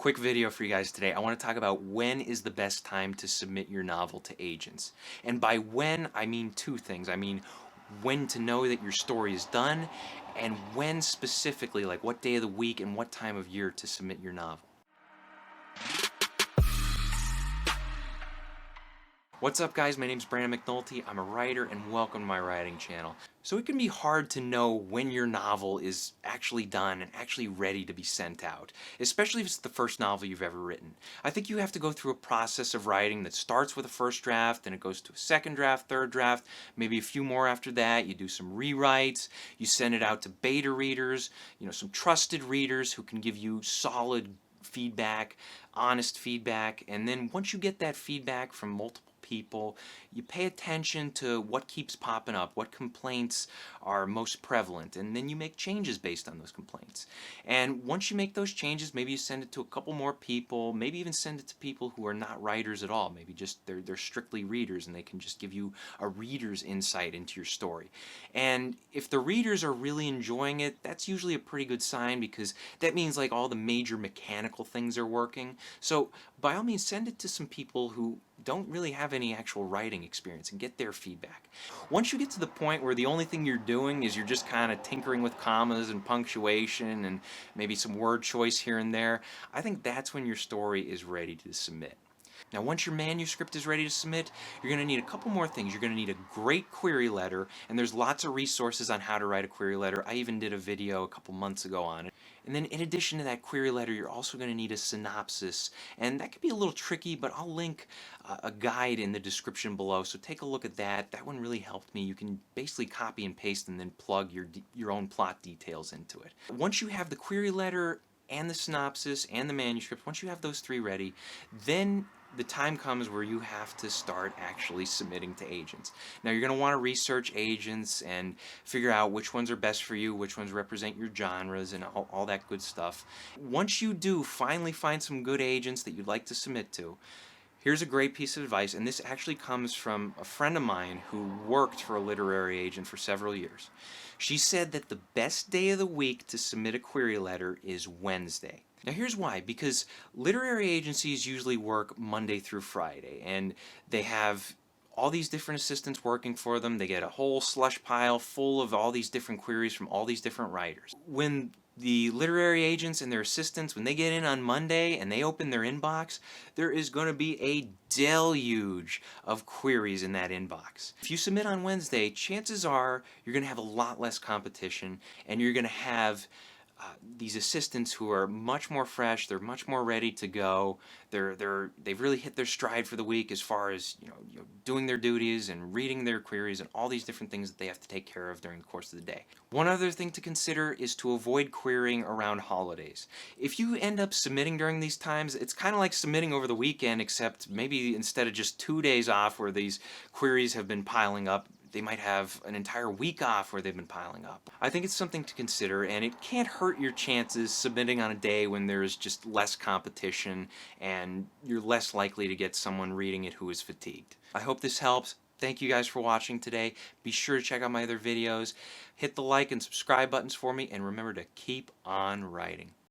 Quick video for you guys today. I want to talk about when is the best time to submit your novel to agents. And by when, I mean two things. I mean when to know that your story is done, and when specifically, like what day of the week and what time of year to submit your novel. What's up guys, my name's Brandon McNulty, I'm a writer and welcome to my writing channel. So it can be hard to know when your novel is actually done and actually ready to be sent out, especially if it's the first novel you've ever written. I think you have to go through a process of writing that starts with a first draft, then it goes to a second draft, third draft, maybe a few more after that, you do some rewrites, you send it out to beta readers, some trusted readers who can give you solid feedback, honest feedback, and then once you get that feedback from multiple people, you pay attention to what keeps popping up, what complaints are most prevalent, and then you make changes based on those complaints. And once you make those changes, maybe you send it to a couple more people, maybe even send it to people who are not writers at all, maybe just they're strictly readers and they can just give you a reader's insight into your story. And if the readers are really enjoying it, that's usually a pretty good sign, because that means like all the major mechanical things are working. So by all means, send it to some people who don't really have any actual writing experience and get their feedback. Once you get to the point where the only thing you're doing is you're just kind of tinkering with commas and punctuation and maybe some word choice here and there, I think that's when your story is ready to submit. Now once your manuscript is ready to submit, you're going to need a couple more things. You're going to need a great query letter, and there's lots of resources on how to write a query letter. I even did a video a couple months ago on it. And then in addition to that query letter, you're also going to need a synopsis, and that could be a little tricky, but I'll link a guide in the description below, so take a look at that. That one really helped me. You can basically copy and paste and then plug your own plot details into it. Once you have the query letter and the synopsis and the manuscript, once you have those three ready, then the time comes where you have to start actually submitting to agents. Now you're going to want to research agents and figure out which ones are best for you, which ones represent your genres, and all that good stuff. Once you do finally find some good agents that you'd like to submit to, here's a great piece of advice, and this actually comes from a friend of mine who worked for a literary agent for several years. She said that the best day of the week to submit a query letter is Wednesday. Now here's why, because literary agencies usually work Monday through Friday, and they have all these different assistants working for them. They get a whole slush pile full of all these different queries from all these different writers. When the literary agents and their assistants, when they get in on Monday and they open their inbox, there is going to be a deluge of queries in that inbox. If you submit on Wednesday, chances are you're going to have a lot less competition, and you're going to have these assistants who are much more fresh, they're much more ready to go, they've really hit their stride for the week as far as doing their duties and reading their queries and all these different things that they have to take care of during the course of the day. One other thing to consider is to avoid querying around holidays. If you end up submitting during these times, it's kind of like submitting over the weekend, except maybe instead of just 2 days off where these queries have been piling up, they might have an entire week off where they've been piling up. I think it's something to consider, and it can't hurt your chances submitting on a day when there's just less competition and you're less likely to get someone reading it who is fatigued. I hope this helps. Thank you guys for watching today. Be sure to check out my other videos. Hit the like and subscribe buttons for me, and remember to keep on writing.